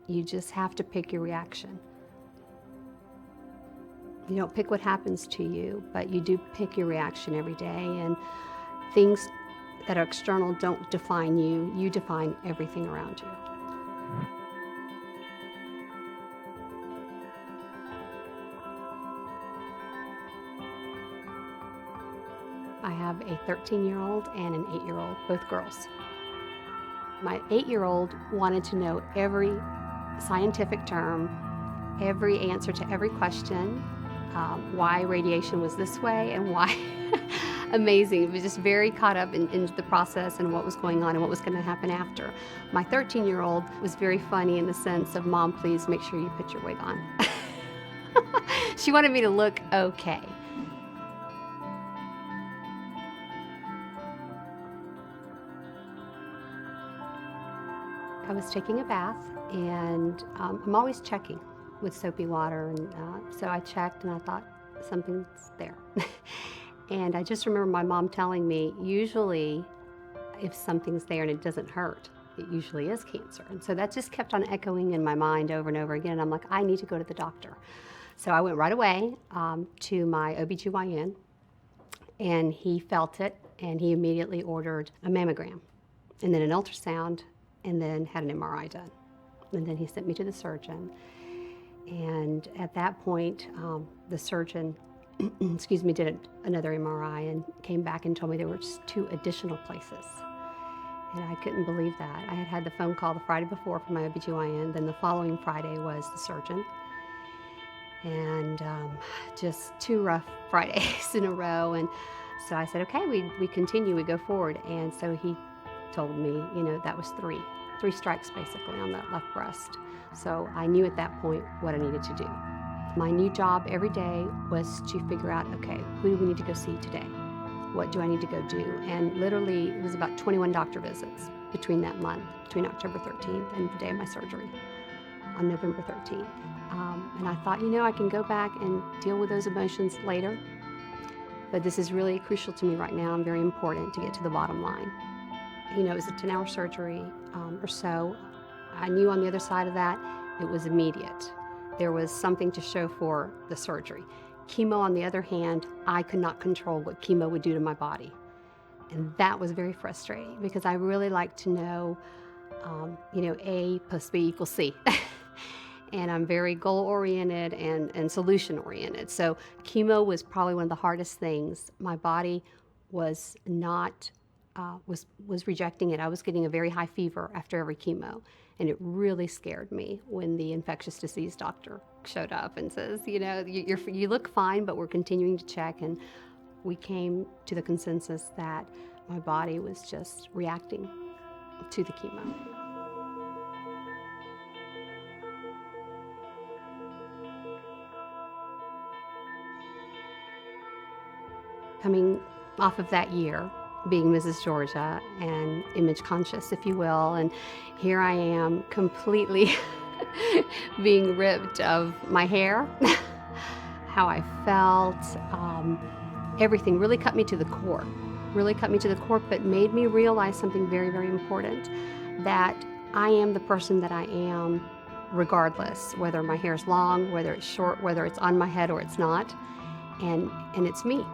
You just have to pick your reaction. You don't pick what happens to you, but you do pick your reaction every day, and things that are external don't define you. You define everything around you. I have a 13-year-old and an 8-year-old, both girls. My 8-year-old wanted to know every scientific term, every answer to every question, why radiation was this way and why. Amazing. It was just very caught up in the process and what was going on and what was going to happen after. My 13-year-old was very funny in the sense of, Mom, please make sure you put your wig on. She wanted me to look okay. I was taking a bath, and I'm always checking with soapy water, and so I checked and I thought, something's there. And I just remember my mom telling me, usually if something's there and it doesn't hurt, it usually is cancer. And so that just kept on echoing in my mind over and over again. And I'm like, I need to go to the doctor. So I went right away to my OBGYN, and he felt it, and he immediately ordered a mammogram and then an ultrasound, and then had an MRI done. And then he sent me to the surgeon. And at that point, the surgeon did another MRI and came back and told me there were just 2 additional places. And I couldn't believe that. I had the phone call the Friday before from my OBGYN, then the following Friday was the surgeon. And just 2 rough Fridays in a row. And so I said, okay, we continue, we go forward. And so he told me, that was 3 strikes basically on that left breast. So I knew at that point what I needed to do. My new job every day was to figure out, okay, who do we need to go see today? What do I need to go do? And literally it was about 21 doctor visits between that month, between October 13th and the day of my surgery on November 13th. And I thought, I can go back and deal with those emotions later, but this is really crucial to me right now and very important to get to the bottom line. It was a 10-hour surgery or so. I knew on the other side of that, it was immediate. There was something to show for the surgery. Chemo, on the other hand, I could not control what chemo would do to my body. And that was very frustrating because I really like to know, A plus B equals C. And I'm very goal-oriented and solution-oriented. So chemo was probably one of the hardest things. My body was not was rejecting it. I was getting a very high fever after every chemo, and it really scared me when the infectious disease doctor showed up and says, you look fine, but we're continuing to check. And we came to the consensus that my body was just reacting to the chemo. Coming off of that year, being Mrs. Georgia and image conscious, if you will, and here I am completely being ripped of my hair, how I felt, everything really cut me to the core, but made me realize something very, very important, that I am the person that I am regardless, whether my hair is long, whether it's short, whether it's on my head or it's not, and it's me.